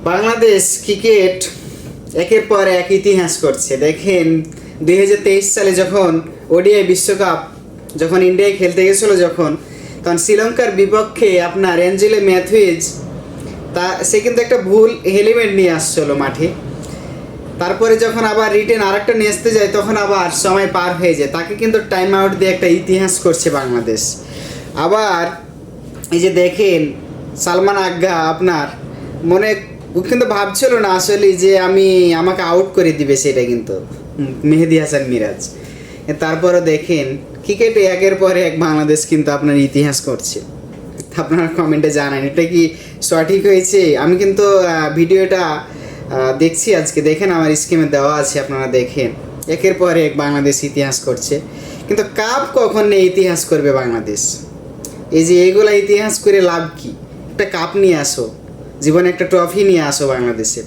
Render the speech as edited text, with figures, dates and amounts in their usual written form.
Bangladesh cricket একের পর এক ইতিহাস করছে। দেখেন 2023 সালে যখন ওডিআই বিশ্বকাপ যখন ইন্ডিয়ায় খেলতে গেছিলো তখন শ্রীলঙ্কার বিপক্ষে আপনার অ্যাঞ্জেলো ম্যাথুইজ সে কিন্তু একটা ভুল হেলমেট নিয়ে আসছিলো মাঠে। তারপরে যখন আবার রিটেন আরেকটা নিয়ে আসতে যায় তখন আবার সময় পার হয়ে যায়, তাকে কিন্তু টাইম আউট দিয়ে একটা ইতিহাস করছে বাংলাদেশ। আবার এই যে দেখেন সালমান আগ্গা আপনার মনে ও কিন্তু ভাবছিল না আসলে যে আমাকে আউট করে দিবে, সেটা কিন্তু মেহেদী হাসান মিরাজ। তারপরও দেখেন ক্রিকেটে একের পর এক বাংলাদেশ কিন্তু আপনার ইতিহাস করছে। আপনারা কমেন্টে জানান এটা কি সঠিক হয়েছে। আমি কিন্তু ভিডিওটা দেখছি আজকে, দেখেন আমার স্ক্রিনে দেওয়া আছে, আপনারা দেখেন একের পর এক বাংলাদেশ ইতিহাস করছে। কিন্তু কাপ কখন নেই ইতিহাস করবে বাংলাদেশ? এই যে এগুলা ইতিহাস করে লাভ কি? একটা কাপ নিয়ে আসো, জীবনে একটা ট্রফি নিয়ে আসো বাংলাদেশে।